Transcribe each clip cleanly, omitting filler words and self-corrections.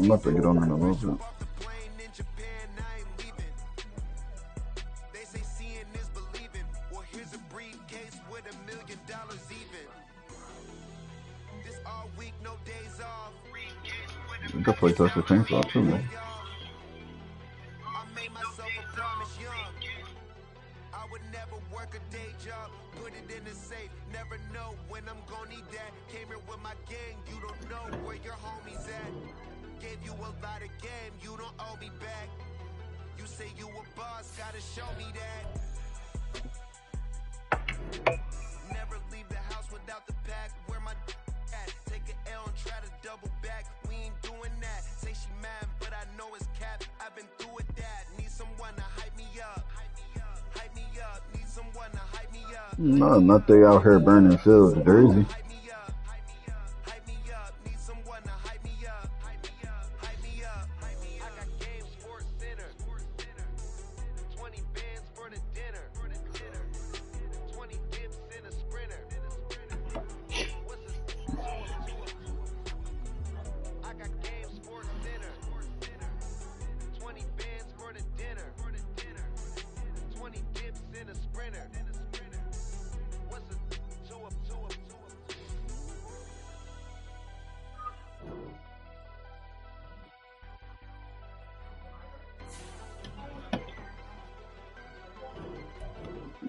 I'm about to get on in a little bit. You can play touch the chainsaw too, man. No, not they out here burning fields, Jersey.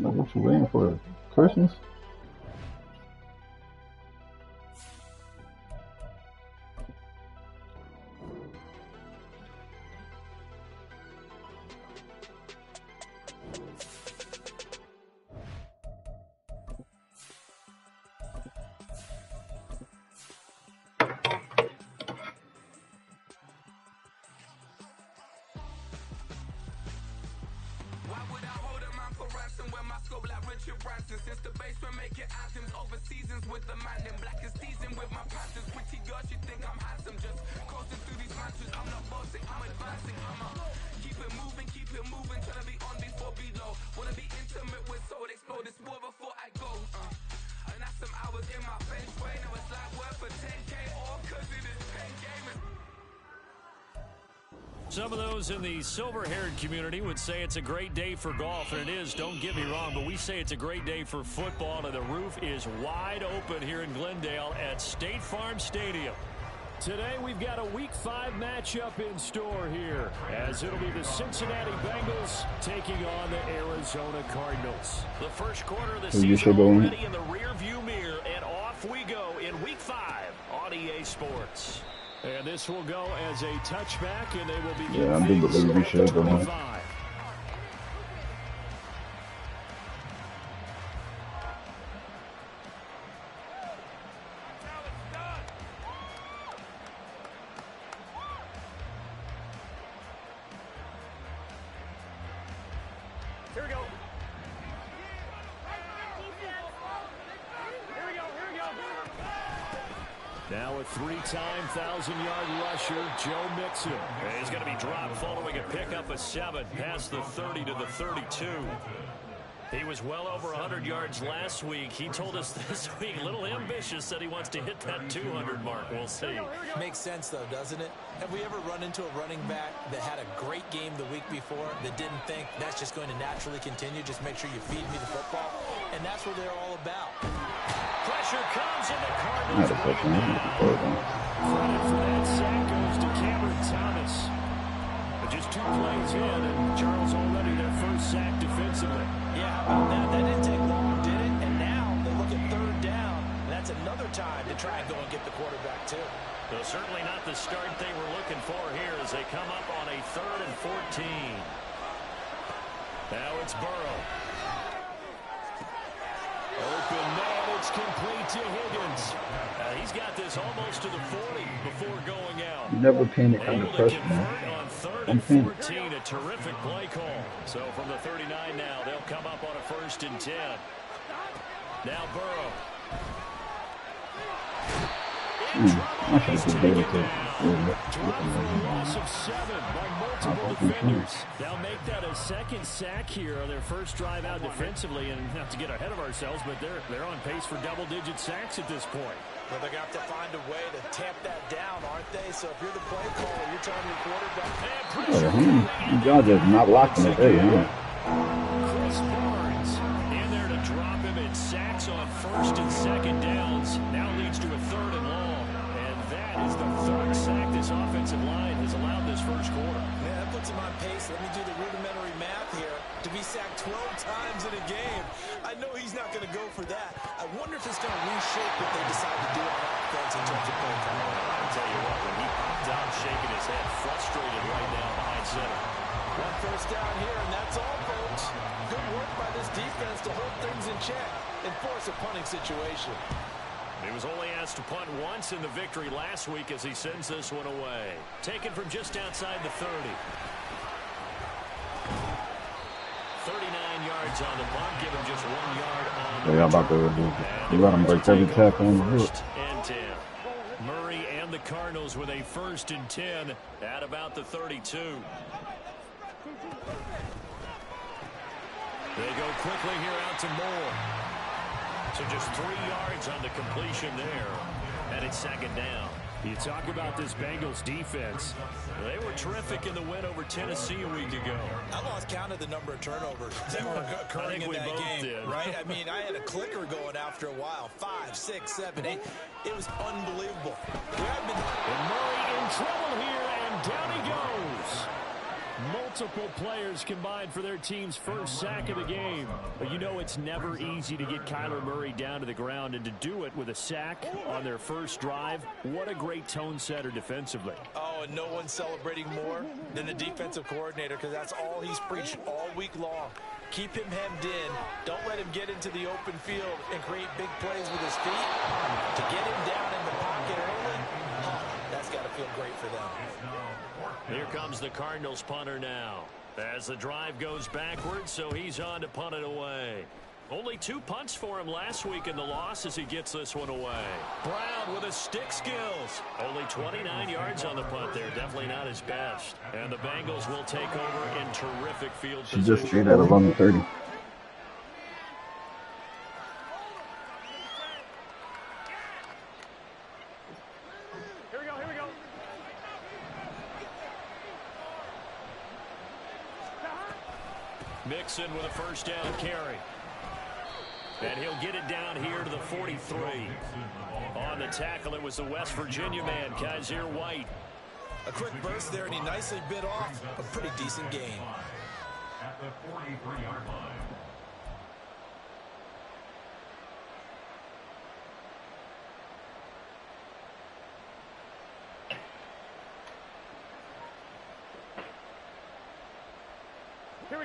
What you waiting for? Christmas? Some of those in the silver-haired community would say it's a great day for golf, and it is, don't get me wrong, but we say it's a great day for football, and the roof is wide open here in Glendale at State Farm Stadium. Today we've got a Week 5 matchup in store here, as it'll be the Cincinnati Bengals taking on the Arizona Cardinals. The first quarter of the season already in the rear-view mirror, and off we go in Week 5 on EA Sports. And this will go as a touchback, and they will begin. Yeah, I do believe we should go on. Here we go. Now a three-time 1,000-yard rusher, Joe Mixon. He's going to be dropped following a pickup of 7 past the 30 to the 32. He was well over 100 yards last week. He told us this week, a little ambitious, said he wants to hit that 200 mark. We'll see. Makes sense, though, doesn't it? Have we ever run into a running back that had a great game the week before that didn't think that's just going to naturally continue? Just make sure you feed me the football. And that's what they're all about. Pressure comes in the Cardinals. Credit for that sack goes to Cameron Thomas. But just 2 plays in, and Charles already their first sack defensively. Yeah, how about that? That didn't take long, did it? And now they look at 3rd down. That's another time to try and go and get the quarterback, too. So certainly not the start they were looking for here as they come up on a 3rd and 14. Now it's Burrow. Open man, it's complete to Higgins. He's got this almost to the 40 before going out. You never panic under pressure, man. On 3rd and 14, a terrific play call. So from the 39 now, they'll come up on a 1st and 10. Now Burrow. I should just be able to. Loss of 7 by multiple defenders. They'll make that a second sack here on their first drive out defensively, and not to get ahead of ourselves, but they're on pace for double-digit sacks at this point. Well, they're going to have to find a way to tamp that down, aren't they? So if you're the play caller, you're telling your quarterback. Y'all just not locking it there, huh? Chris Barnes in there to drop him in sacks on first and second downs. Now leads to a 3rd and long. And that is the 3rd sack this offensive line has allowed this first quarter. Yeah, that puts him on pace. Let me do the rudimentary math here. To be sacked 12 times in a game, I know he's not going to go for that. I wonder if it's going to reshape what they decide to do on offense in terms of play calling. I'll tell you what, when he popped out shaking his head, frustrated right now behind center. 1 first down here, and that's all, folks. Good work by this defense to hold things in check and force a punting situation. He was only asked to punt once in the victory last week as he sends this one away. Taken from just outside the 30. 39 yards on the punt, give him just 1 yard on the Y'all about to let them break every tackle on the hook. And 10. Murray and the Cardinals with a 1st and 10 at about the 32. They go quickly here out to Moore. So just 3 yards on the completion there. And it's 2nd down. You talk about this Bengals defense. They were terrific in the win over Tennessee a week ago. I lost count of the number of turnovers that were occurring in that game, right? I mean, I had a clicker going after a while. 5, 6, 7, 8. It was unbelievable. And Murray in trouble here, and down he goes. Multiple players combined for their team's first sack of the game. But you know it's never easy to get Kyler Murray down to the ground, and to do it with a sack on their first drive, what a great tone setter defensively. Oh, and no one's celebrating more than the defensive coordinator, because that's all he's preached all week long. Keep him hemmed in. Don't let him get into the open field and create big plays with his feet. To get him down in the pocket early, that's got to feel great for them. Here comes the Cardinals punter now. As the drive goes backwards, so he's on to punt it away. Only 2 punts for him last week in the loss as he gets this one away. Brown with his stick skills. Only 29 yards on the punt there. Definitely not his best. And the Bengals will take over in terrific field position. She just stayed at 11:30. Here we go. Mixon with a first down carry. And he'll get it down here to the 43. On the tackle, it was the West Virginia man, Kaiser White. A quick burst there, and he nicely bit off a pretty decent gain. At the 43-yard line.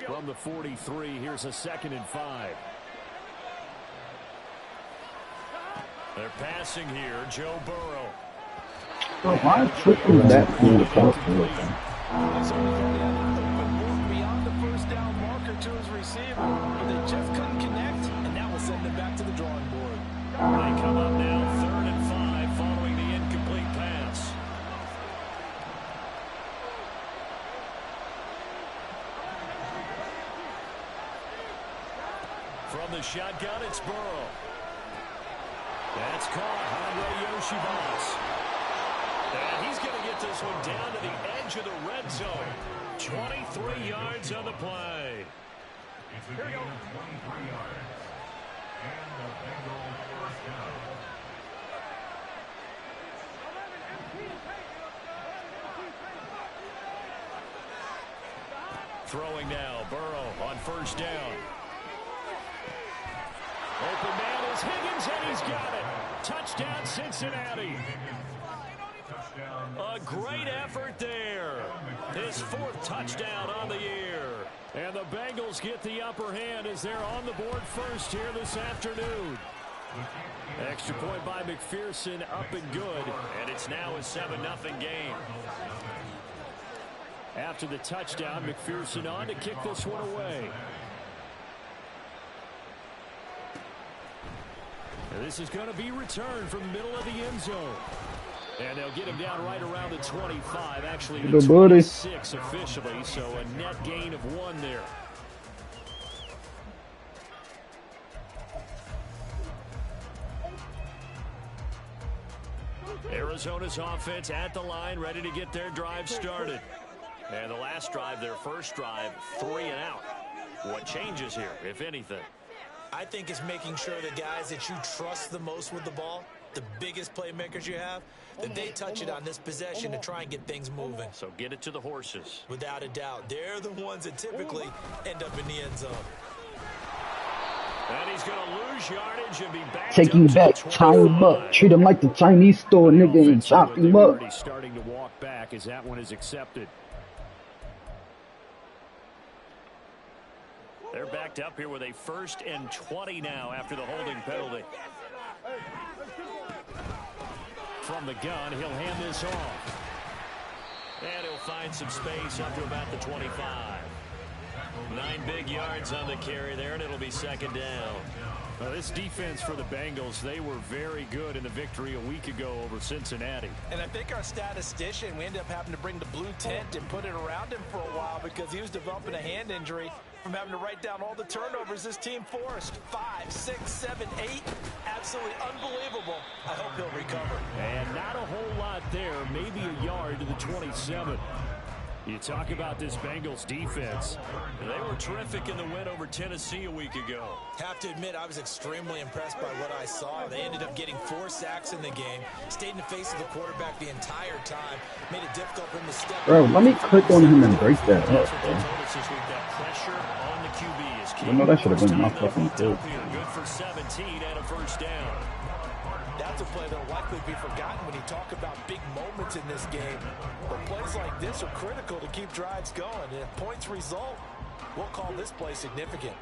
From the 43, here's a 2nd and 5. They're passing here, Joe Burrow. So why is tripping that in the first place? Beyond the first down marker to his receiver, but they just couldn't connect, and that will send them back to the drawing board. They come up now 3rd and 5 following the incomplete pass. From the shotgun, it's Burrow. That's caught. Andre Yoshibas. And he's going to get this one down to the edge of the red zone. 23 yards on the play. Here we go. 23 yards. And the Bengals first down. Throwing now, Burrow on first down. Open man is Higgins, and he's got it. Touchdown, Cincinnati. A great effort there. His 4th touchdown on the year. And the Bengals get the upper hand as they're on the board first here this afternoon. Extra point by McPherson, up and good. And it's now a 7-0 game. After the touchdown, McPherson on to kick this one away. And this is going to be returned from the middle of the end zone. And they'll get him down right around the 25, actually Good the buddy. 26 officially, so a net gain of 1 there. Arizona's offense at the line, ready to get their drive started. And the last drive, their first drive, 3 and out. What changes here, if anything? I think it's making sure the guys that you trust the most with the ball, the biggest playmakers you have, that they touch it on this possession to try and get things moving. So get it to the horses. Without a doubt. They're the ones that typically end up in the end zone. And he's going to lose yardage and be back. Take him back, tie him up, treat him like the Chinese store nigga and chop him up. Already starting to walk back as that one is accepted. They're backed up here with a 1st and 20 now after the holding penalty. From the gun, he'll hand this off. And he'll find some space up to about the 25. 9 big yards on the carry there, and it'll be 2nd down. Now, this defense for the Bengals, they were very good in the victory a week ago over Cincinnati. And I think our statistician, we ended up having to bring the blue tent and put it around him for a while because he was developing a hand injury from having to write down all the turnovers this team forced. 5, 6, 7, 8. Absolutely unbelievable. I hope he'll recover. And not a whole lot there, maybe a yard to the 27. You talk about this Bengals defense. They were terrific in the win over Tennessee a week ago. Have to admit, I was extremely impressed by what I saw. They ended up getting 4 sacks in the game, stayed in the face of the quarterback the entire time, made it difficult for him to step. Bro, let me click on him and break that up, That's what bro. they told us this week, that pressure on the QB is key. You know, that should have been my fucking kill. Good for 17 and a 1st down. That's a play that'll likely be forgotten when you talk about big moments in this game. But plays like this are critical to keep drives going. And if points result, we'll call this play significant.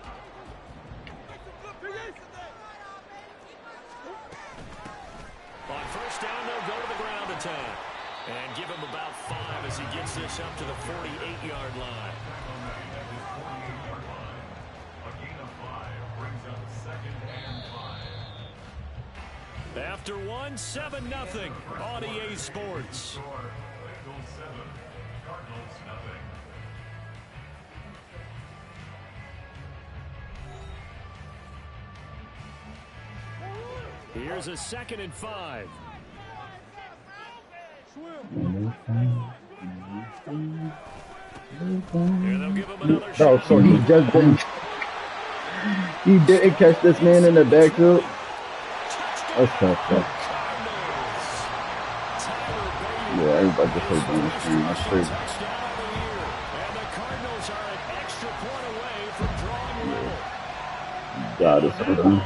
On 1st down, they'll go to the ground attack. And give him about 5 as he gets this up to the 48-yard line. After 1, 7-0 on EA Sports. Here's a 2nd and 5. Here they'll give him another Bro, shot. so he just didn't. He didn't catch this man in the backfield. That's tough, bro. Yeah, everybody just heard down the screen. That's crazy. And the Cardinals are an extra point away from drawing level. God, it's so done.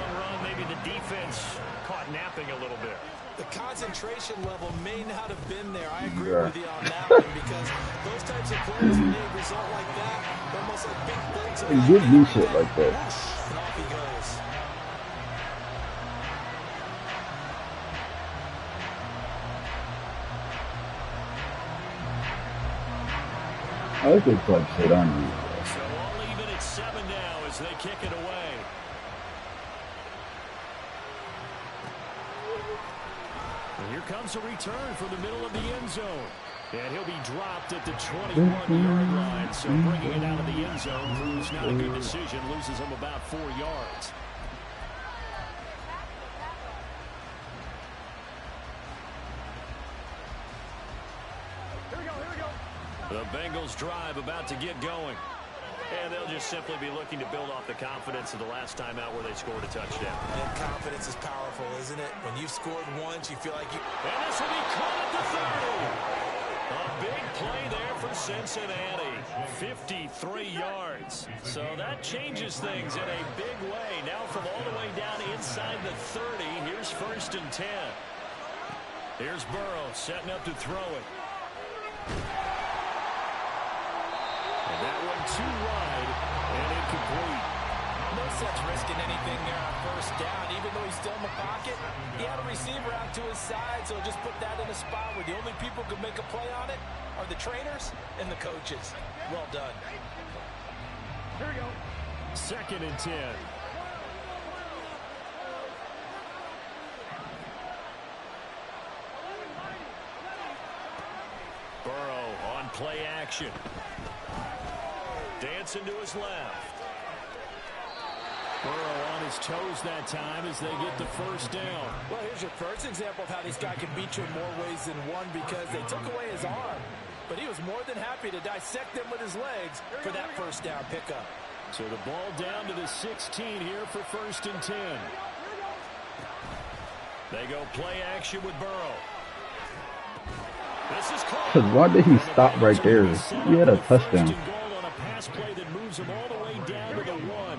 Maybe the defense caught napping a little bit. The concentration level may not have been there. I agree with you on that one because those types of plays and a result like that, they're almost like big bullets. And give me shit like that. And off he goes. I could club shit on you. So all even at 7 now as they kick it away. And here comes a return from the middle of the end zone. And he'll be dropped at the 21-yard line. So bringing it out of the end zone proves not a good decision. Loses him about 4 yards. The Bengals drive about to get going. And they'll just simply be looking to build off the confidence of the last time out where they scored a touchdown. And confidence is powerful, isn't it? When you've scored once, you feel like you... And this will be caught at the 30. A big play there for Cincinnati. 53 yards. So that changes things in a big way. Now from all the way down inside the 30, here's 1st and 10. Here's Burrow setting up to throw it. And that one too wide and incomplete. No sense risking anything there on 1st down. Even though he's still in the pocket, he had a receiver out to his side, so just put that in a spot where the only people who can make a play on it are the trainers and the coaches. Well done. Here we go. 2nd and 10. play action. Dancing to his left. Burrow on his toes that time as they get the first down. Well, here's your first example of how this guy can beat you in more ways than one, because they took away his arm, but he was more than happy to dissect them with his legs for that first down pickup. So the ball down to the 16 here for 1st and 10. They go play action with Burrow. This is called. Why did he stop right there? He had a touchdown. Goal on a pass play that moves him all the way down to the 1.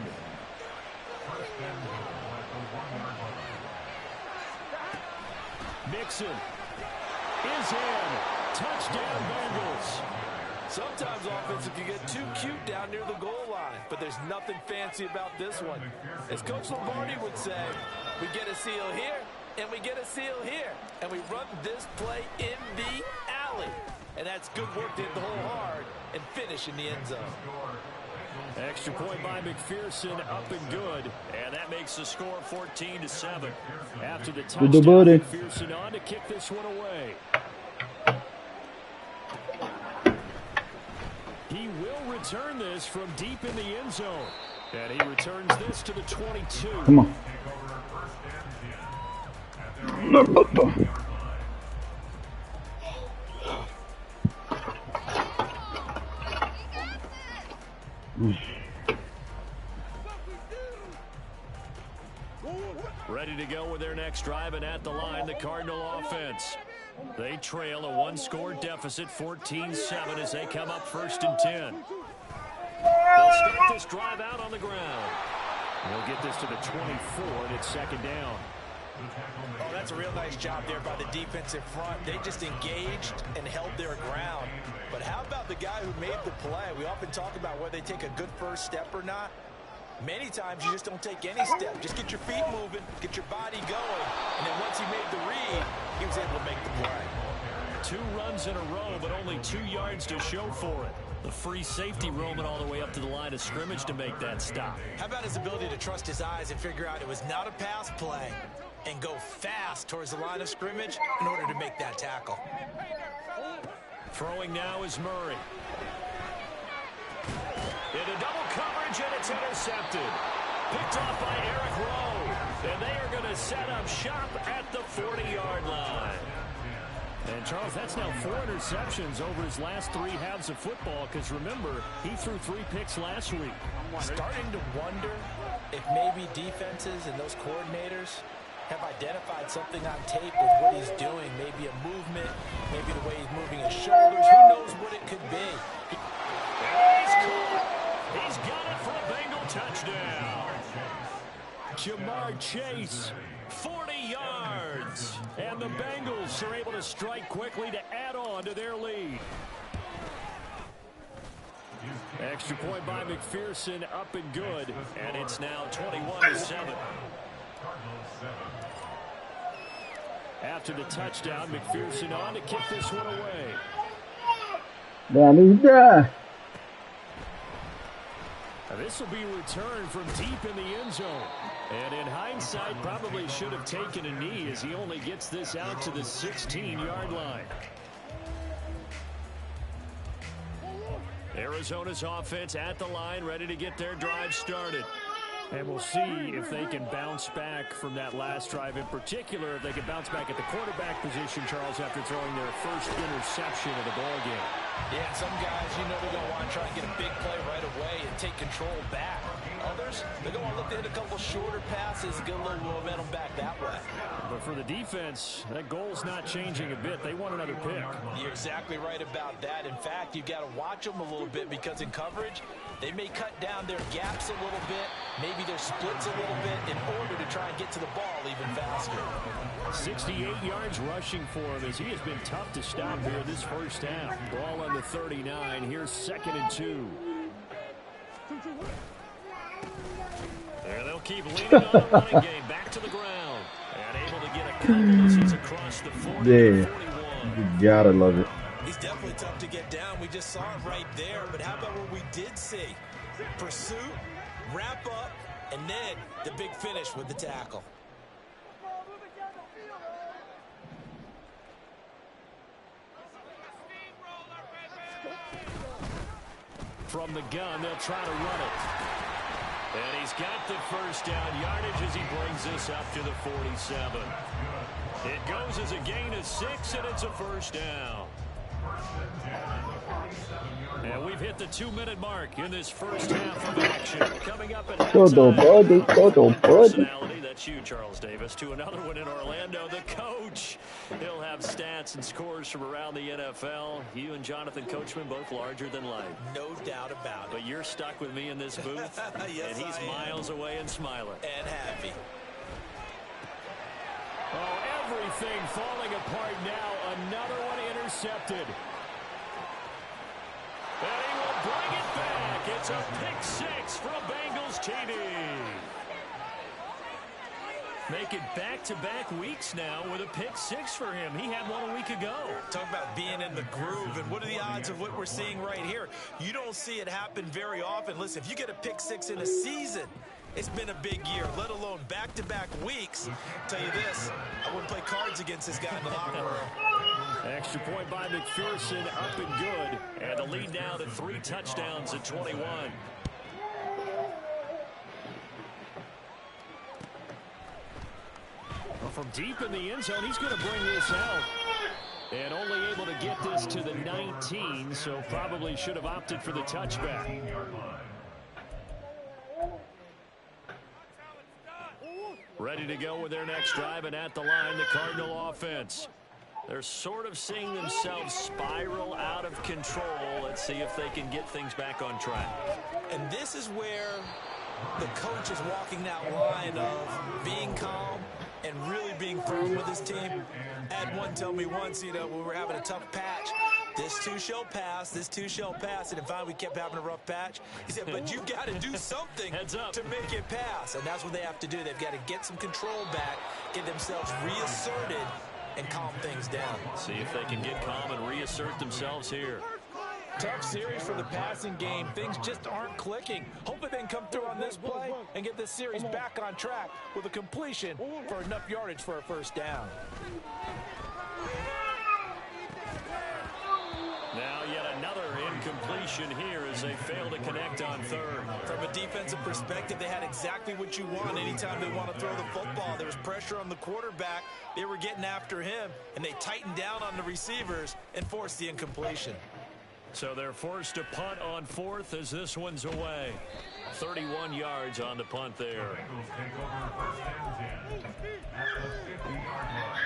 Mixon is in. Touchdown Bengals. Sometimes offensive can get too cute down near the goal line, but there's nothing fancy about this one. As Coach Lombardi would say, we get a seal here, and we get a seal here, and we run this play in the alley. And that's good work to hit the hole hard and finish in the end zone. Extra point by McPherson, up and good. And that makes the score 14-7. After the touchdown, McPherson on to kick this one away. He will return this from deep in the end zone. And he returns this to the 22. Come on. Ready to go with their next drive, and at the line, the Cardinal offense. They trail a one-score deficit, 14-7, as they come up 1st and 10. They'll start this drive out on the ground. They'll get this to the 24, and it's 2nd down. Oh, that's a real nice job there by the defensive front. They just engaged and held their ground. But how about the guy who made the play? We often talk about whether they take a good first step or not. Many times you just don't take any step. Just get your feet moving, get your body going, and then once he made the read, he was able to make the play. 2 runs in a row, but only 2 yards to show for it. The free safety roaming all the way up to the line of scrimmage to make that stop. How about his ability to trust his eyes and figure out it was not a pass play and go fast towards the line of scrimmage in order to make that tackle. Throwing now is Murray. Into double coverage, and it's intercepted. Picked off by Eric Rowe. And they are going to set up shop at the 40-yard line. And, Charles, that's now 4 interceptions over his last 3 halves of football, because, remember, he threw 3 picks last week. Starting to wonder if maybe defenses and those coordinators have identified something on tape with what he's doing. Maybe a movement, maybe the way he's moving his shoulders. Who knows what it could be? He's caught. He's got it for a Bengal touchdown. Jamar Chase, 40 yards. And the Bengals are able to strike quickly to add on to their lead. Extra point by McPherson, up and good. And it's now 21-7. After the touchdown, McPherson on to kick this one away. Down he's dry. This will be returned from deep in the end zone. And in hindsight, probably should have taken a knee as he only gets this out to the 16-yard line. Arizona's offense at the line, ready to get their drive started. And we'll see if they can bounce back from that last drive, in particular, if they can bounce back at the quarterback position, Charles, after throwing their first interception of the ballgame. Yeah, some guys, you know, they're going to want to try and get a big play right away and take control back. Others, they're going to look to hit a couple shorter passes and get a little momentum back that way. But for the defense, that goal's not changing a bit. They want another pick. You're exactly right about that. In fact, you've got to watch them a little bit, because in coverage, they may cut down their gaps a little bit, maybe their splits a little bit, in order to try and get to the ball even faster. 68 yards rushing for him, as he has been tough to stop here this first half. Ball on the 39. Here's 2nd and 2. And they'll keep leaning on the running game. Back to the ground. And able to get a couple as he's across the 40. Yeah, you gotta love it. He's definitely tough to get down. We just saw it right there. But how about what we did see? Pursuit, wrap up, and then the big finish with the tackle. from the gun. They'll try to run it. And he's got the first down yardage as he brings this up to the 47. It goes as a gain of 6, and it's a first down. And we've hit the 2-minute mark in this first half of action. Coming up at halftime, personality, that's you, Charles Davis, to another one in Orlando. The coach, he'll have stats and scores from around the NFL. You and Jonathan Coachman both larger than life. No doubt about it. But you're stuck with me in this booth, yes, and he's miles away and smiling. And happy. Oh, everything falling apart now. Another one intercepted. And he will bring it back. It's a pick 6 from Bengals TD. Make it back-to-back weeks now with a pick 6 for him. He had one a week ago. Talk about being in the groove, and what are the odds of what we're seeing right here? You don't see it happen very often. Listen, if you get a pick 6 in a season, it's been a big year, let alone back-to-back weeks. I'll tell you this, I wouldn't play cards against this guy in the locker room. Extra point by McPherson, up and good. And the lead now to 3 touchdowns at 21. Well, from deep in the end zone, he's going to bring this out. And only able to get this to the 19, so probably should have opted for the touchback. Ready to go with their next drive, and at the line, the Cardinal offense. They're sort of seeing themselves spiral out of control. Let's see if they can get things back on track. And this is where the coach is walking that line of being calm and really being firm with his team. I had one tell me once, you know, when we were having a tough patch, this too shall pass, this too shall pass. And then finally we kept having a rough patch. He said, but you've got to do something to make it pass. And that's what they have to do. They've got to get some control back, get themselves reasserted, and calm things down. See if they can get calm and reassert themselves here. Tough series for the passing game. Things just aren't clicking. Hopefully they can come through on this play and get this series back on track with a completion for enough yardage for a first down. Now yet another incompletion here as they fail to connect on third. From a defensive perspective, they had exactly what you want anytime they want to throw the football. There was pressure on the quarterback. They were getting after him, and they tightened down on the receivers and forced the incompletion. So they're forced to punt on 4th as this one's away. 31 yards on the punt there. Bengals take over first and 10 at the 50-yard line.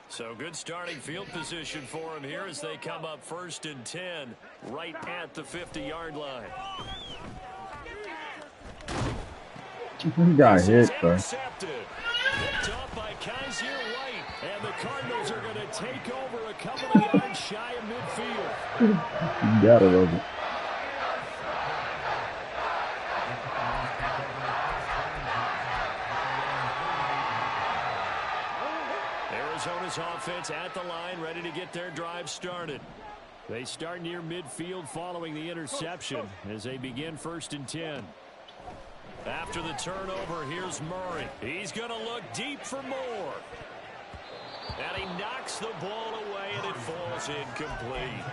So good starting field position for him here as they come up 1st and 10 right at the 50-yard line. He got hit, bro. Picked up by Kaiser White, and the Cardinals are going to take over a couple of yards shy of midfield. You gotta love it. Arizona's offense at the line, ready to get their drive started. They start near midfield following the interception as they begin 1st and 10. After the turnover, here's Murray. He's going to look deep for more. And he knocks the ball away, and it falls incomplete.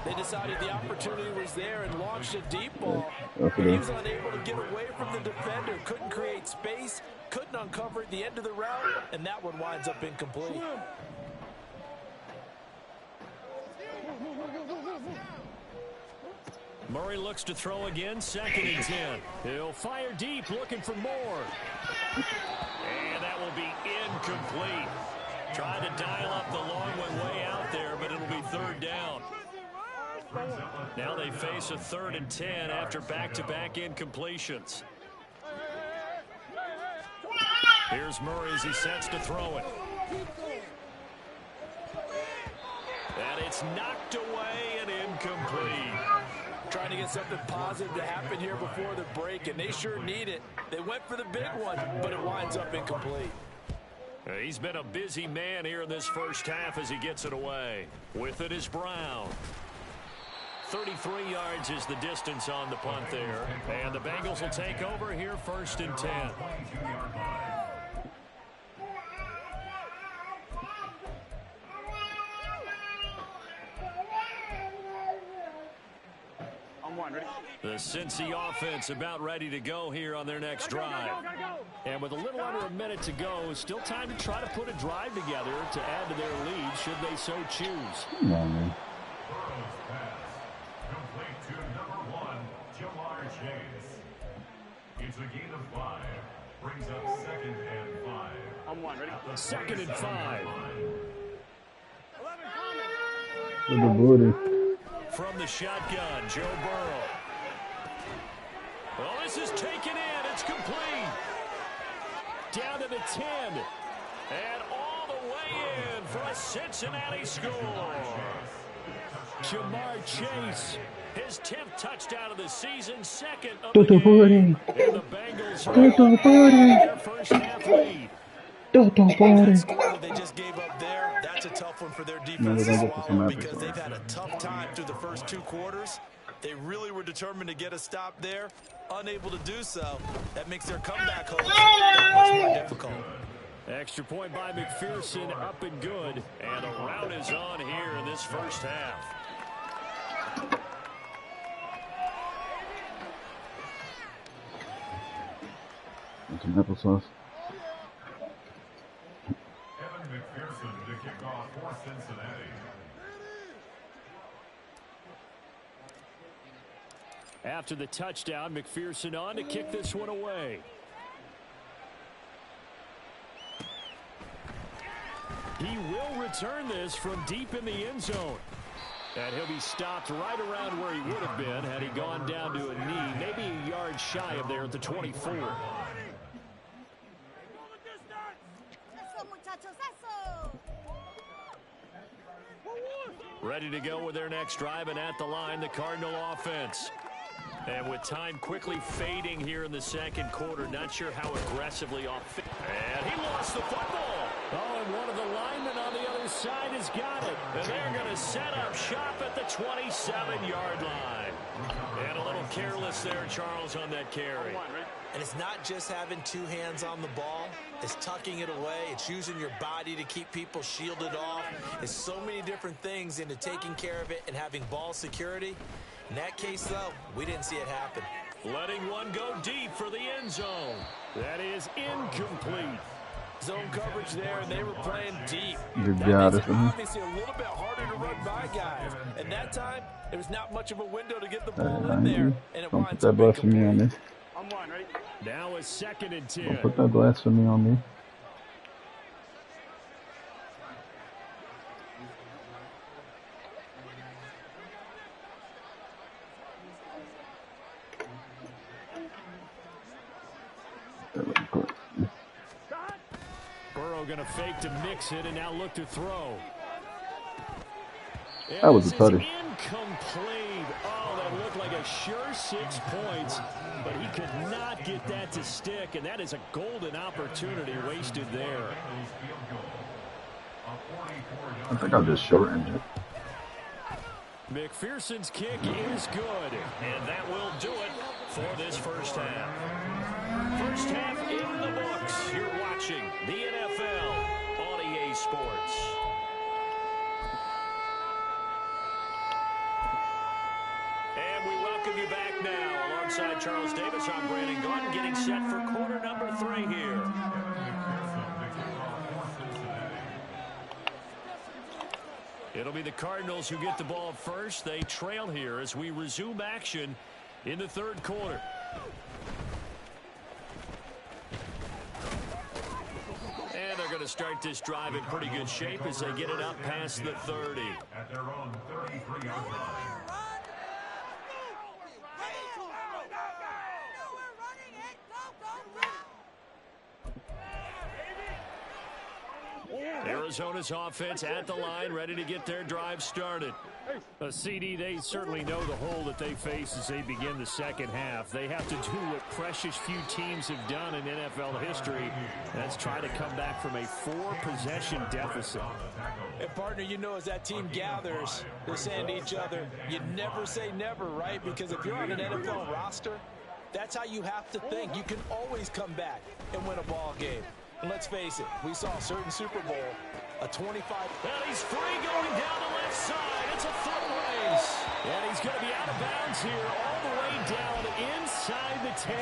They decided the opportunity was there and launched a deep ball. He was unable to get away from the defender, couldn't create space, couldn't uncover at the end of the route, and that one winds up incomplete. Murray looks to throw again, 2nd and 10. He'll fire deep, looking for more. And that will be incomplete. Tried to dial up the long one way out there, but it'll be 3rd down. Now they face a 3rd and 10 after back-to-back incompletions. Here's Murray as he sets to throw it. And it's knocked away and incomplete. Trying to get something positive to happen here before the break, and they sure need it. They went for the big one, but it winds up incomplete. He's been a busy man here in this first half as he gets it away. With it is Brown. 33 yards is the distance on the punt there. And the Bengals will take over here 1st and 10. The Cincy offense about ready to go here on their next drive. And with a little under a minute to go, still time to try to put a drive together to add to their lead should they so choose. Come on, man. Complete to number 1, Jamar Chase. It's a gain of 5. Brings up 2nd and 5. Ready? 2nd and 5. With the booty. From the shotgun, Joe Burrow. Well, this is taken in. It's complete. Down to the 10. And all the way in for a Cincinnati score. Jamar Chase, his 10th touchdown of the season, 2nd of the game. And the Bengals are their first half lead. That score they just gave up there, that's a tough one for their defense to swallow because they've had a tough time through the first 2 quarters. They really were determined to get a stop there. Unable to do so, that makes their comeback hopes much more difficult. Extra point by McPherson, up and good. And a rout is on here in this first half. Some applesauce. Evan McPherson to kick off for Cincinnati. After the touchdown, McPherson on to kick this one away. He will return this from deep in the end zone. And he'll be stopped right around where he would have been had he gone down to a knee, maybe a yard shy of there at the 24. Ready to go with their next drive, and at the line, the Cardinal offense. And with time quickly fading here in the second quarter, not sure how aggressively off. And he lost the football. Oh, and one of the linemen on the other side has got it. And they're going to set up shop at the 27-yard line. And a little careless there, Charles, on that carry. And it's not just having 2 hands on the ball. It's tucking it away. It's using your body to keep people shielded off. It's so many different things into taking care of it and having ball security. In that case, though, we didn't see it happen. Letting one go deep for the end zone. That is incomplete. Zone coverage there, and they were playing deep. Good That job. makes it obviously a little bit harder to run by guys. And that time, there was not much of a window to get the ball in there. And it Don't put winds that up being blasphemy on me. Now a 2nd and 10. Don't put that blasphemy on me. Burrow going to fake to mix it and now look to throw. And That was a this is tutty. incomplete. Oh, that looked like a sure 6 points, but he could not get that to stick, and that is a golden opportunity wasted there. I think I just shortened it. McPherson's kick is good, and that will do it for this first half. First half in the books. You're watching the NFL on EA Sports. And we welcome you back now. Alongside Charles Davis, I'm Brandon Gordon, getting set for quarter number 3 here. It'll be the Cardinals who get the ball first. They trail here as we resume action in the third quarter. And they're going to start this drive in pretty good shape as they get it up past the 30. At their own 33-yard line. Arizona's offense at the line, ready to get their drive started. CD, they certainly know the hole that they face as they begin the second half. They have to do what precious few teams have done in NFL history. That's try to come back from a 4-possession deficit. And partner, you know, as that team gathers, they're saying to each other, you never say never, right? Because if you're on an NFL roster, that's how you have to think. You can always come back and win a ball game. And let's face it, we saw a certain Super Bowl, a 25. And he's free going down the left side. It's a foot race. And he's going to be out of bounds here all the way down inside the 10.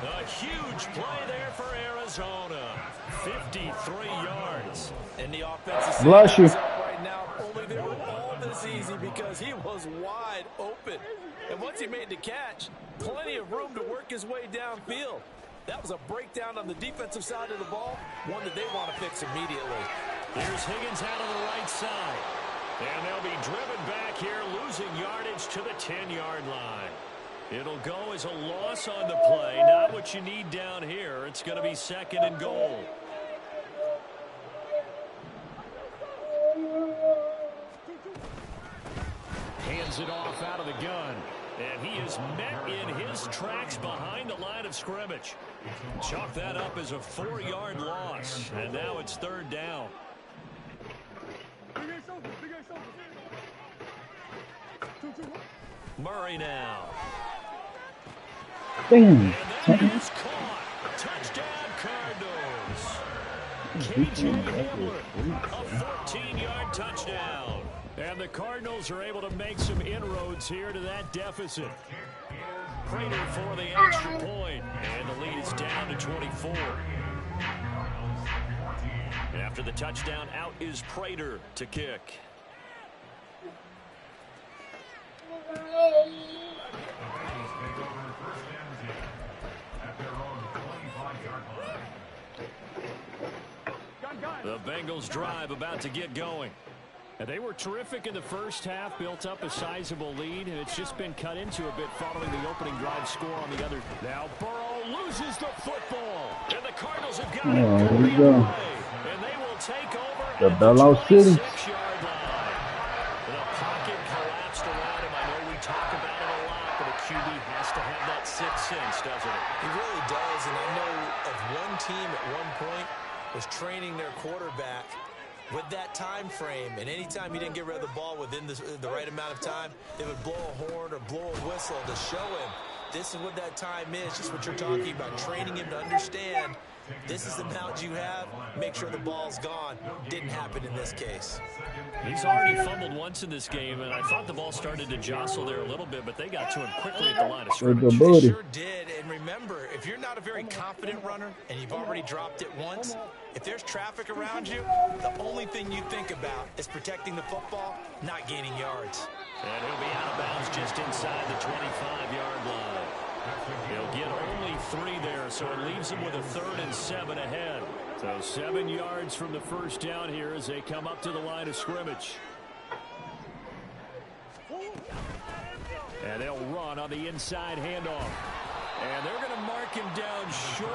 A huge play there for Arizona. 53 yards. And the offense is Bless you. right now. Only they were all this easy because he was wide open. And once he made the catch, plenty of room to work his way downfield. That was a breakdown on the defensive side of the ball, one that they want to fix immediately. Here's Higgins out on the right side. And they'll be driven back here, losing yardage to the 10-yard line. It'll go as a loss on the play. Not what you need down here. It's going to be 2nd and goal. Hands it off out of the gun. And he is met in his tracks behind the line of scrimmage. Chalk that up as a 4-yard loss. And now it's 3rd down. Murray now. Damn. And that is caught. Touchdown, Cardinals. KJ Hamler, a 14-yard touchdown. And the Cardinals are able to make some inroads here to that deficit. Prater for the extra point. And the lead is down to 24. After the touchdown, out is Prater to kick. The Bengals drive about to get going. And they were terrific in the first half, built up a sizable lead, and it's just been cut into a bit following the opening drive score on the other. Now Burrow loses the football, and the Cardinals have got it. Here we go. And they will take over The at Bell Out City. 26-yard line. The pocket collapsed around him. I know we talk about it a lot, but a QB has to have that sixth sense, doesn't it? He really does, and I know of one team at one point was training their quarterback with that time frame, and anytime he didn't get rid of the ball within the right amount of time, they would blow a horn or blow a whistle to show him this is what that time is, just what you're talking about, training him to understand this is the amount you have, make sure the ball's gone. Didn't happen in this case. He's already fumbled once in this game, and I thought the ball started to jostle there a little bit, but they got to him quickly at the line of scrimmage. They sure did, and remember, if you're not a very confident runner and you've already dropped it once, if there's traffic around you, the only thing you think about is protecting the football, not gaining yards. And he'll be out of bounds just inside the 25-yard line. He'll get only 3 there, so it leaves him with a 3rd and 7 ahead. So 7 yards from the first down here as they come up to the line of scrimmage. And they'll run on the inside handoff. And they're going to mark him down short,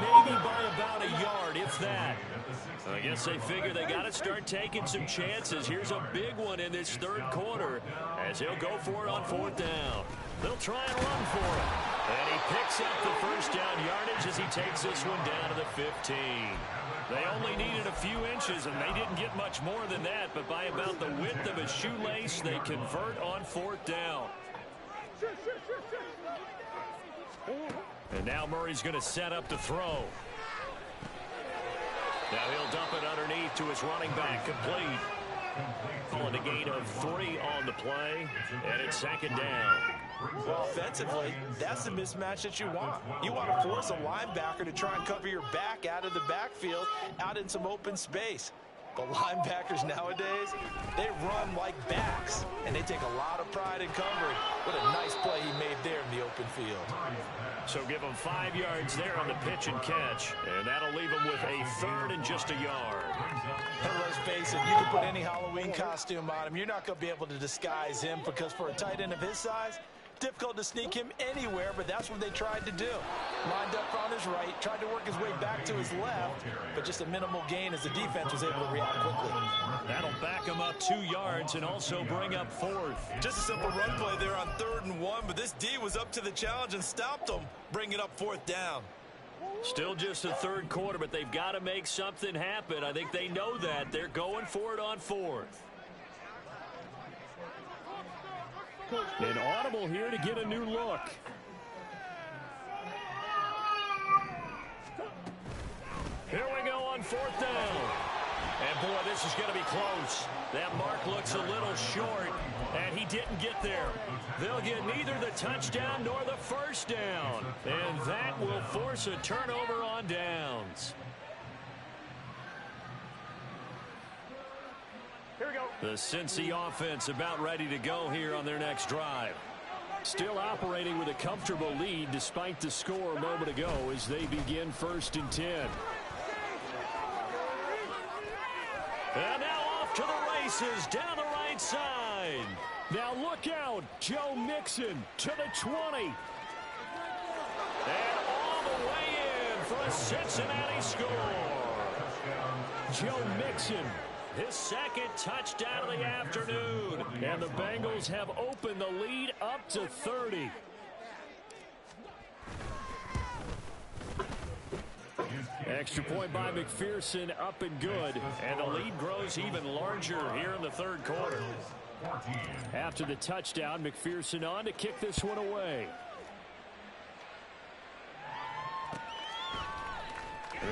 maybe by about a yard, if that. I guess they figure they got to start taking some chances. Here's a big one in this 3rd quarter as he'll go for it on 4th down. They'll try and run for it. And he picks up the first down yardage as he takes this one down to the 15. They only needed a few inches, and they didn't get much more than that. But by about the width of a shoelace, they convert on 4th down. And now Murray's going to set up to throw. Now he'll dump it underneath to his running back, complete. Calling a gain of 3 on the play, and it's 2nd down. Well, offensively, that's the mismatch that you want. You want to force a linebacker to try and cover your back out of the backfield, out in some open space. But linebackers nowadays, they run like backs, and they take a lot of pride in covering. What a nice play he made there in the open field. So give him 5 yards there on the pitch and catch, and that'll leave him with a 3rd and just a yard. And let's face it, you can put any Halloween costume on him. You're not going to be able to disguise him because for a tight end of his size, difficult to sneak him anywhere, but that's what they tried to do. Lined up on his right, tried to work his way back to his left, but just a minimal gain as the defense was able to react quickly. That'll back him up 2 yards and also bring up 4th. Just a simple run play there on 3rd and 1, but this D was up to the challenge and stopped him, bringing up 4th down. Still just the third quarter, but they've got to make something happen. I think they know that. They're going for it on fourth. An audible here to get a new look. Here we go on fourth down. And, boy, this is going to be close. That mark looks a little short, and he didn't get there. They'll get neither the touchdown nor the first down. And that will force a turnover on downs. Here we go. The Cincy offense about ready to go here on their next drive. Still operating with a comfortable lead despite the score a moment ago as they begin 1st and 10. And now off to the races down the right side. Now look out. Joe Mixon to the 20. And all the way in for a Cincinnati score. Joe Mixon. His second touchdown of the afternoon. And the Bengals have opened the lead up to 30. Extra point by McPherson, up and good. And the lead grows even larger here in the third quarter. After the touchdown, McPherson on to kick this one away.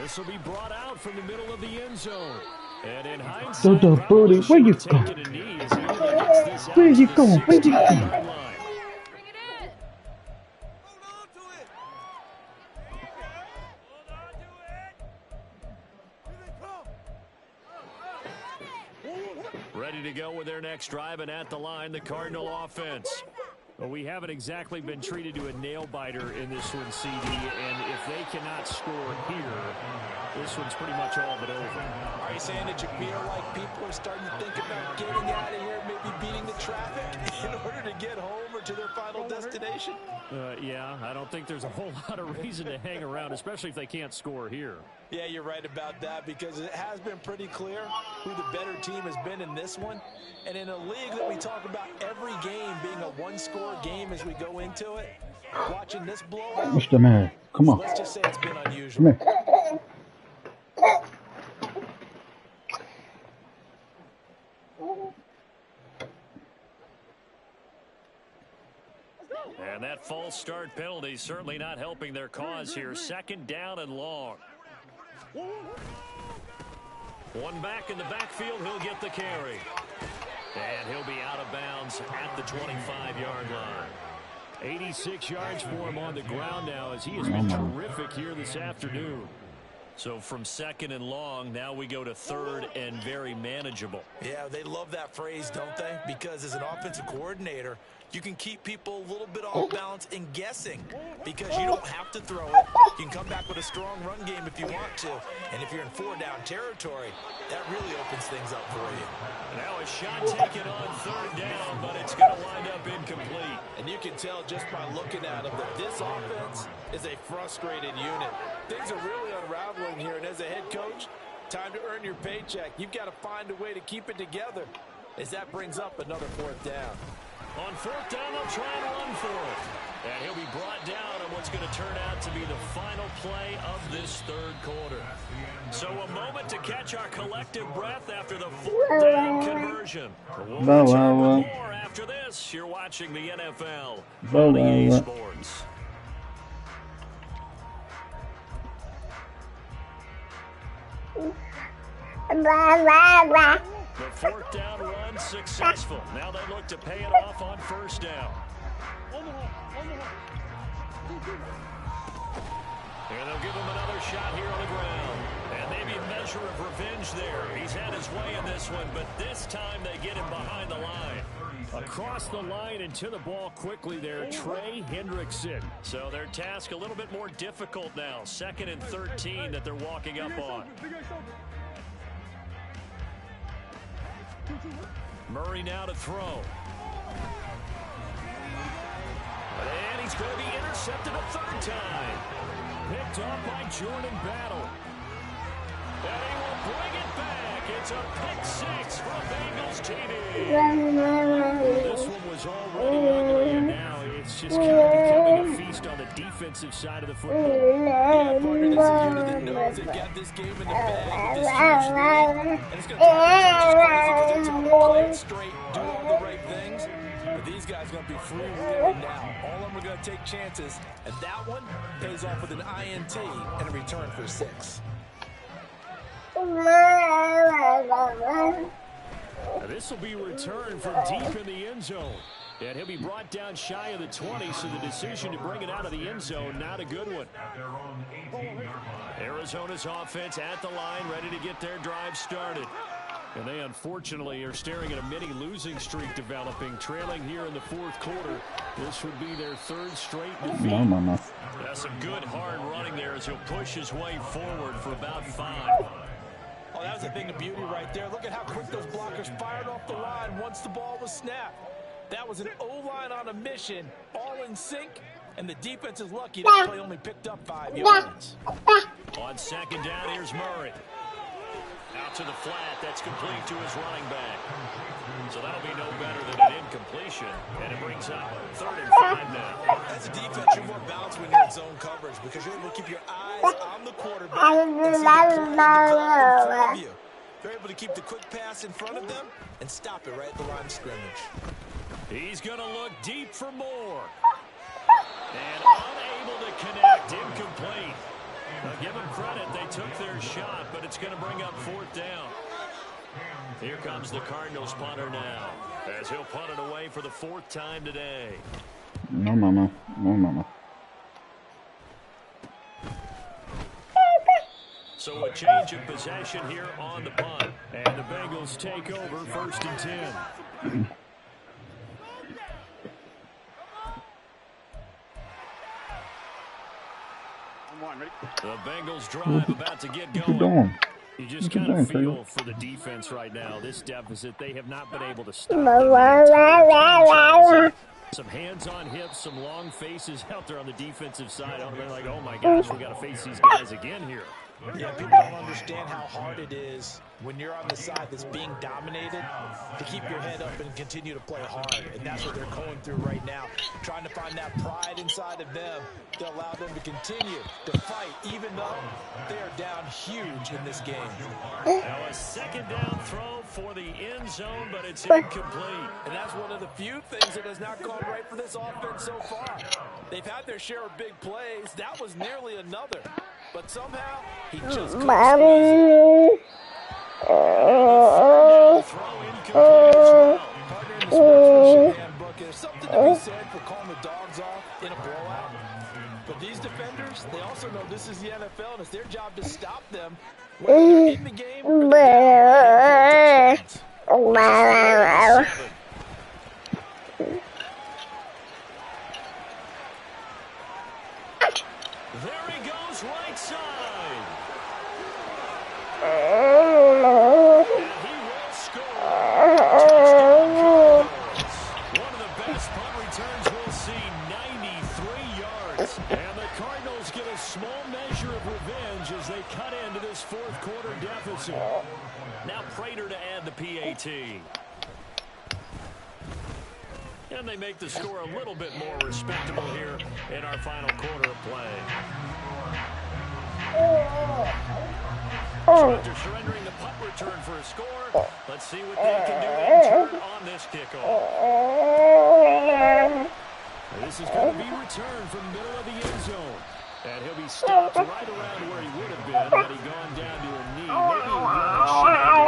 This will be brought out from the middle of the end zone. And in hindsight, Booty, where you go? Where you going? Where you going? Ready to go with their next drive, and at the line, the Cardinal offense. Well, we haven't exactly been treated to a nail-biter in this one, CD, and if they cannot score here, this one's pretty much all but over. Are you saying that you feel like people are starting to think about getting out of here, maybe beating the traffic in order to get home or to their final destination? Yeah, I don't think there's a whole lot of reason to hang around, especially if they can't score here. Yeah, you're right about that, because it has been pretty clear who the better team has been in this one. And in a league that we talk about every game being a one-score game as we go into it, watching this blowout, Mr. Man, come on. let's just say it's been unusual. Come here. And that false start penalty certainly not helping their cause here. Second down and long. One back in the backfield, he'll get the carry. And he'll be out of bounds at the 25-yard line. 86 yards for him on the ground now as he has been terrific here this afternoon. So from second and long, now we go to third and very manageable. Yeah, they love that phrase, don't they? Because as an offensive coordinator, you can keep people a little bit off balance and guessing because you don't have to throw it. You can come back with a strong run game if you want to. And if you're in four-down territory, that really opens things up for you. Now a shot taken on third down, but it's going to wind up incomplete. And you can tell just by looking at them that this offense is a frustrated unit. Things are really unraveling here, and as a head coach, time to earn your paycheck. You've got to find a way to keep it together as that brings up another fourth down. On fourth down, they'll try and run for it. And he'll be brought down on what's going to turn out to be the final play of this third quarter. So a moment to catch our collective breath after the fourth down conversion. We'll return with more after this. You're watching the NFL on EA Sports. The fourth down run successful. Now they look to pay it off on first down. And they'll give him another shot here on the ground. And maybe a measure of revenge there. He's had his way in this one, but this time they get him behind the line. Across the line and to the ball quickly there, Trey Hendrickson. So their task a little bit more difficult now. 2nd and 13 that they're walking up on. Murray now to throw. And he's going to be intercepted a third time. Picked off by Jordan Battle. And he will bring it back. It's a pick six from Bengals TV. This one was already ugly, and now it's just kind of becoming a feast on the defense. defensive side of the football. Yeah, partner, this is a unit that knows they've got this game in the bag with this huge lead. And it's going to drive the coaches crazy because they tell them to play it straight, do all the right things. But these guys are going to be free-wheeling now. All of them are going to take chances. And that one pays off with an INT and a return for 6. This will be returned from deep in the end zone. And he'll be brought down shy of the 20, so the decision to bring it out of the end zone, not a good one. Arizona's offense at the line, ready to get their drive started. And they unfortunately are staring at a mini losing streak developing, trailing here in the fourth quarter. This would be their 3rd straight defeat. That's some good hard running there as he'll push his way forward for about 5. Oh, that was a thing of beauty right there. Look at how quick those blockers fired off the line once the ball was snapped. That was an O-line on a mission, all in sync, and the defense is lucky that play only picked up 5 yards. On second down, here's Murray. Out to the flat, that's complete to his running back. So that'll be no better than an incompletion, and it brings up 3rd and 5 now. As a defense, you're more balanced when you're in zone coverage because you're able to keep your eyes on the quarterback and see the play in front of you. They're able to keep the quick pass in front of them and stop it right at the line of scrimmage. He's going to look deep for more. And unable to connect, incomplete. Now give them credit, they took their shot, but it's going to bring up 4th down. Here comes the Cardinals punter now, as he'll punt it away for the 4th time today. No, mama. No, mama. So a change of possession here on the punt. And the Bengals take over 1st and 10. The Bengals drive about to get going. You just kind of feel for the defense right now. This deficit, they have not been able to stop. Some hands on hips, some long faces out there on the defensive side. They're like, oh my gosh, we got to face these guys again here. Yeah, people don't understand how hard it is when you're on the side that's being dominated to keep your head up and continue to play hard. And that's what they're going through right now, trying to find that pride inside of them to allow them to continue to fight, even though they are down huge in this game. Now a 2nd down throw for the end zone, but it's incomplete. And that's one of the few things that has not gone right for this offense so far. They've had their share of big plays. That was nearly another. But somehow, he just couldn't squeeze it. Partner in the sportsmanship handbook, there's something to be said for calling the dogs off in a blowout. But these defenders, they also know this is the NFL, and it's their job to stop them whether they're in the game or they're down. There he goes, right side. And he will score. One of the best punt returns we'll see, 93 yards. And the Cardinals get a small measure of revenge as they cut into this 4th quarter deficit. Now Prater to add the PAT. And they make the score a little bit more respectable here in our final quarter of play. So after surrendering the punt return for a score, let's see what they can do in turn on this kickoff. This is going to be returned from the middle of the end zone. And he'll be stopped right around where he would have been had he gone down to a knee. Maybe he was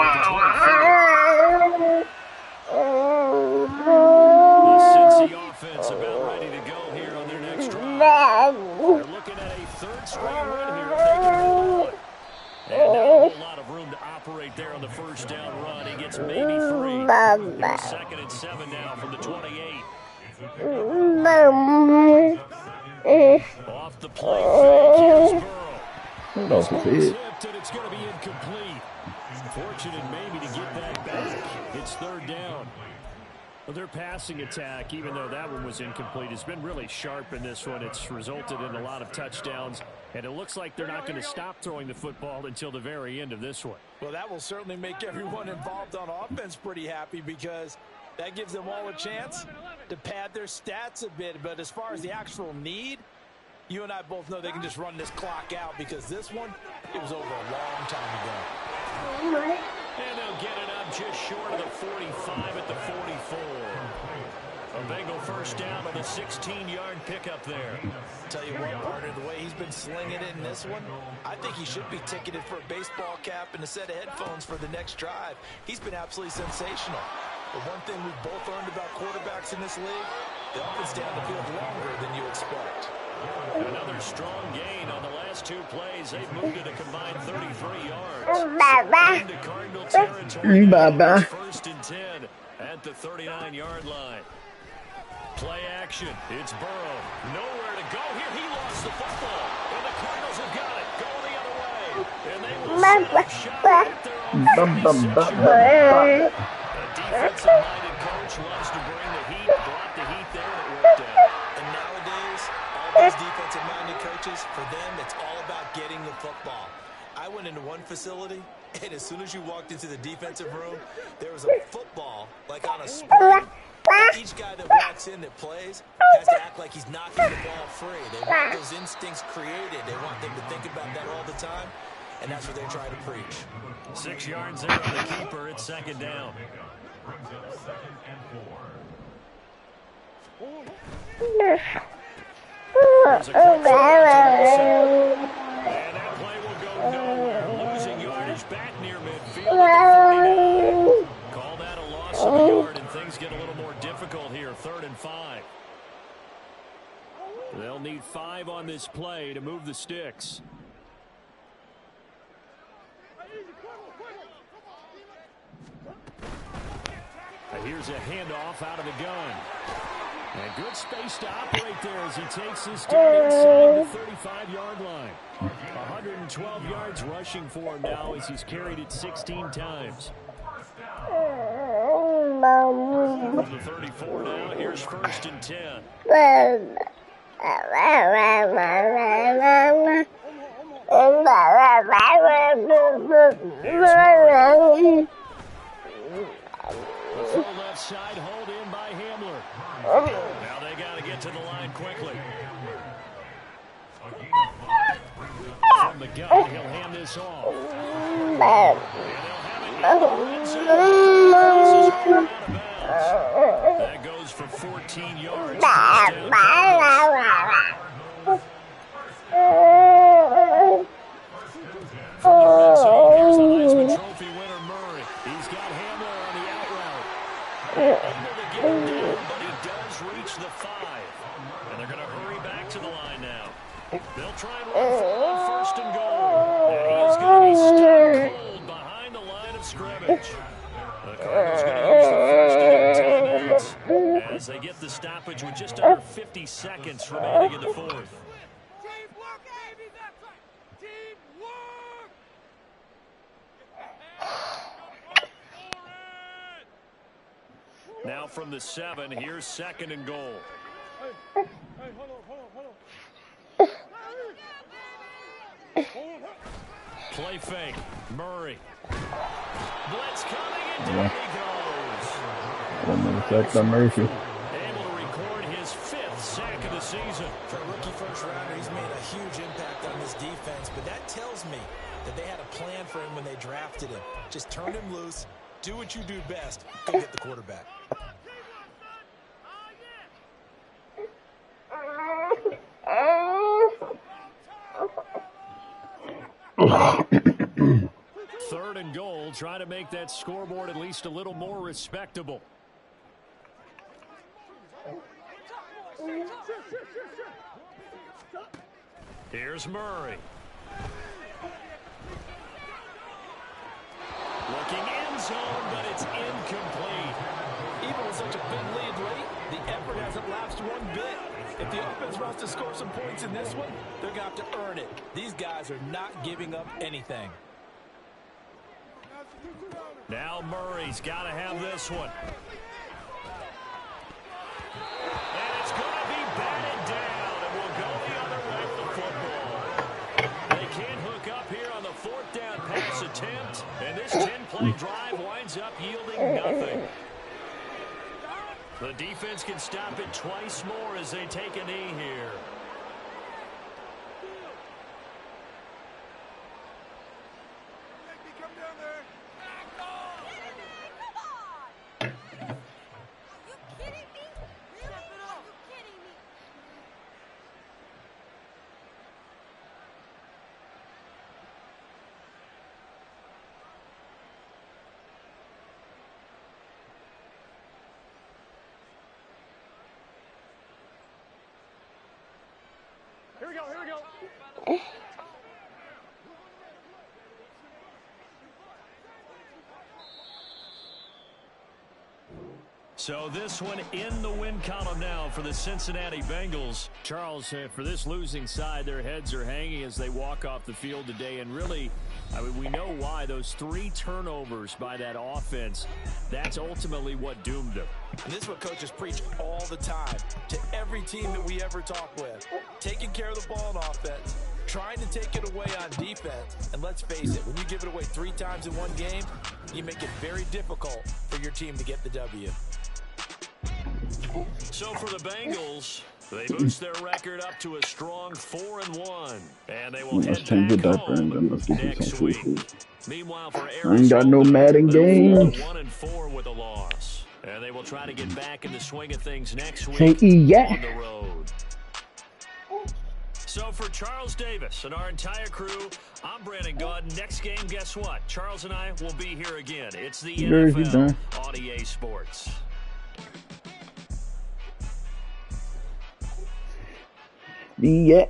at the 25. The Cincy offense about ready to go here on their next drive. They're looking at a 3rd straight win here if they can hold on. And not a whole lot of room to operate there on the 1st down run. He gets maybe 3. Here's 2nd and 7 now from the 28. Off the play fake, here's Burrow. This one's tipped and it's going to be incomplete. Fortunate maybe to get that back. It's 3rd down. Well, their passing attack, even though that one was incomplete, has been really sharp in this one. It's resulted in a lot of touchdowns, and it looks like they're not going to stop throwing the football until the very end of this one. Well, that will certainly make everyone involved on offense pretty happy because that gives them all a chance to pad their stats a bit. But as far as the actual need, You and I both know they can just run this clock out because this one, it was over a long time ago. And they'll get it up just short of the 45 at the 44. A Bengal first down on the 16-yard pickup there. Tell you what, partner, the way he's been slinging it in this one, I think he should be ticketed for a baseball cap and a set of headphones for the next drive. He's been absolutely sensational. But one thing we've both learned about quarterbacks in this league, they often stay on the field longer than you expect. Another strong gain on the last 2 plays. They've moved it a combined 33 yards. Into Cardinal territory. First and 10 at the 39-yard line. Play action. It's Burrow. Nowhere to go here. He lost the football. And the Cardinals have got it. Going the other way. And they will set up shop at their own 46-yard. A defensive-minded coach loves to bring the heat. Brought the heat there and it worked out. And nowadays, all these defensive-minded coaches, for them, it's all about getting the football. I went into one facility, and as soon as you walked into the defensive room, there was a football, like on a spring. Each guy that walks in that plays has to act like he's knocking the ball free. They want those instincts created. They want them to think about that all the time, and that's what they try to preach. 6 yards there on the keeper. It's second down. Brings up second and 4. There's a quick throw to and that play will go nowhere. Losing yardage back near midfield at the 49. Call that a loss of a yard, and things get a little more difficult here. 3rd and 5. They'll need 5 on this play to move the sticks. Here's a handoff out of the gun. And good space to operate there as he takes this down inside the 35-yard line. 112 yards rushing for him now as he's carried it 16 times. From the 34 now, here's 1st and 10. Full left side, hold in by Hamler. Now they got to get to the line quickly. From the gun, he'll hand this off. And they'll have it. That goes for 14 yards. From the red zone, here's the Heisman Trophy winner, Murray. He's got Hamler on the out route. Able to get him down, but he does reach the 5. And they're going to hurry back to the line now. They'll try and run for 1st and goal. And he is going to be stuck cold behind the line of scrimmage. The Cardinals going to use the 1st and 10 as they get the stoppage with just under 50 seconds remaining in the 4th. Now from the 7, here's 2nd and goal. Play fake. Murray. Blitz coming, and down he goes. Murphy. Able to record his 5th sack of the season. For a rookie first-rounder, he's made a huge impact on this defense, but that tells me that they had a plan for him when they drafted him. Just turn him loose, do what you do best, go get the quarterback. Third and goal. Try to make that scoreboard at least a little more respectable. Here's Murray. Looking end zone, but it's incomplete. Even with such a big lead late, the effort hasn't lapsed one bit. If the offense wants to score some points in this one, they're going to have to earn it. These guys are not giving up anything. Now Murray's got to have this one. And it's going to be batted down, and we'll go the other way with the football. They can't hook up here on the 4th down pass attempt, and this 10-play drive winds up yielding nothing. The defense can stop it twice more as they take a knee here. So this one in the win column now for the Cincinnati Bengals. Charles, for this losing side, their heads are hanging as they walk off the field today. And really, I mean, we know why. Those 3 turnovers by that offense, that's ultimately what doomed them. And this is what coaches preach all the time to every team that we ever talk with. Taking care of the ball on offense, trying to take it away on defense. And let's face it, when you give it away 3 times in one game, you make it very difficult for your team to get the W. So for the Bengals, they boost their record up to a strong 4-1, and they will head back home next week. Meanwhile, for Arizona, I ain't got no Madden games. 1-4 with a loss, and they will try to get back in the swing of things next week on the road. So for Charles Davis and our entire crew, I'm Brandon Gaudin. Next game, guess what? Charles and I will be here again. It's the NFL on EA Sports. Yeah.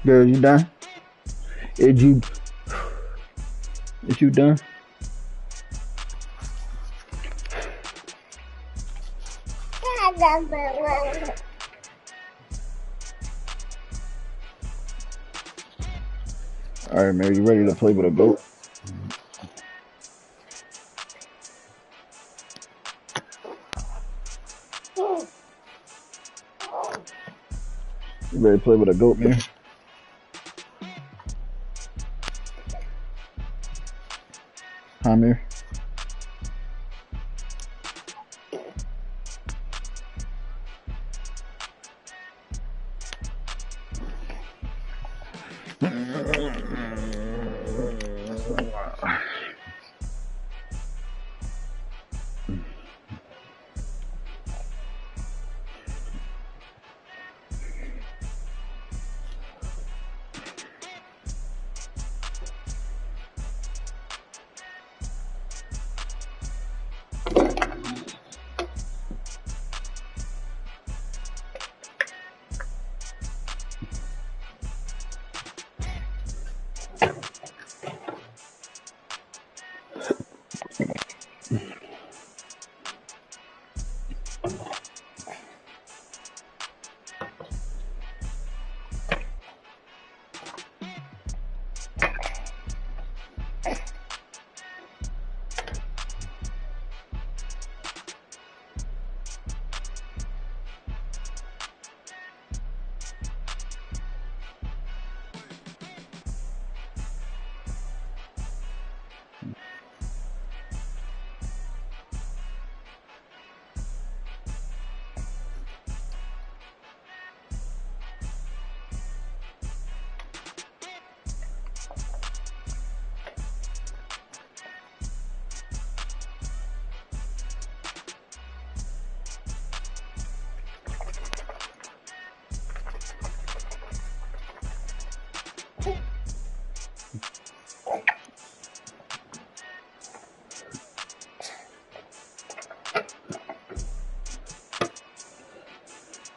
Girl, you done? Is you done? All right, man, you ready to play with a goat? You ready to play with a goat, man? Hi, Mir.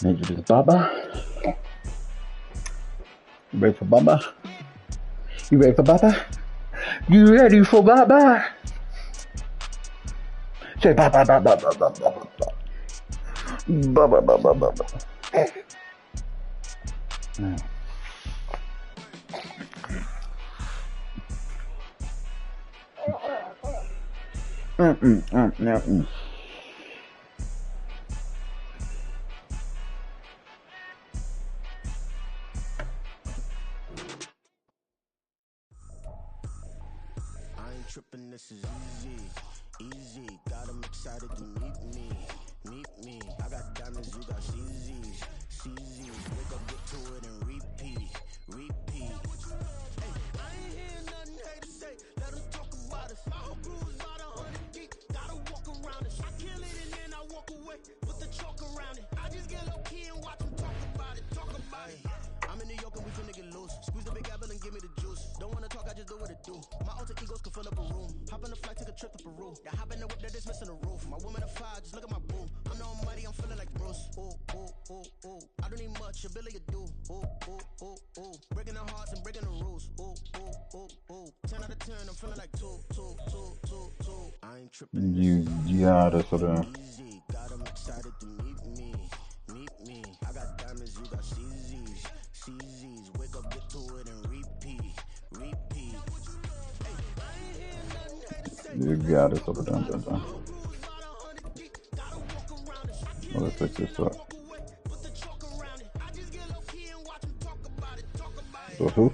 This is Baba. You ready for Baba? You ready for Baba? You ready for Baba? Say Baba, Baba, Baba, Baba, Baba, Baba, Baba. Tripping, this is easy. Got them excited to meet me. I got diamonds, you got CZs. Wake up, get to it, and repeat. Hey, I ain't hear nothing hate to say. Let them talk about us. My whole crew is about 100 deep. Gotta walk around it. I kill it and then I walk away with the chalk around it. I just get low key and watch them talk about it. I'm in New York and we finna get loose. Squeeze the big apple and give me the juice. Don't wanna talk, I just do what it do. My alter egos can fill up a room. Hop on the flight, take a trip to Peru. The hop in the whip, they're just missing the roof. My woman a fire, just look at my boo. I'm no money, I'm feeling like Bruce. Ooh, ooh, ooh, ooh. I don't need much, ability to do. Ooh, ooh, ooh, ooh. Breaking the hearts and breaking the rules. Ooh, ooh, ooh, ooh. 10 out of 10, I'm feeling like 2. I ain't tripping. You gotta sort of. Easy, got 'em excited to meet me. I got diamonds, you got CZs. Wake up, get to it and repeat. You gotta sort of done. Well, let's fix this up. So who?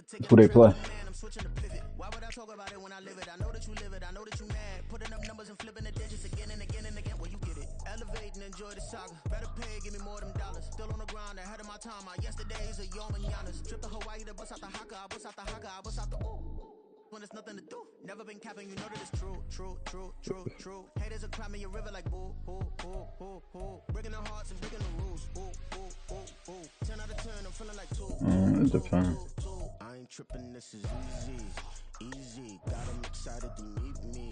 That's who they play. Why would I talk about it when I live it? I know that you live it, I know that you mad. Putting up numbers and flipping the digits again and again. Well, you get it. Elevate and enjoy the saga. Better pay, give me more than dollars. Still on the grind, ahead of my time. My yesterdays are your mananas. Trip to Hawaii to bust out the haka. I bust out the ooh. When there's nothing to do. Never been capping, you know that it's true. Haters are climbing your river like boo. Breaking the hearts and breaking the rules. Ooh. 10 out of 10, I'm feeling like 2. It depends. I ain't tripping, this is easy. Got 'em excited to meet me.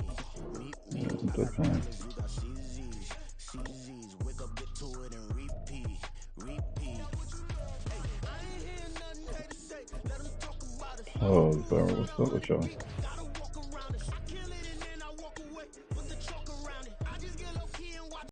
It depends. You got CZs. Wake up, get to it and repeat. Oh, bro, what's up with y'all?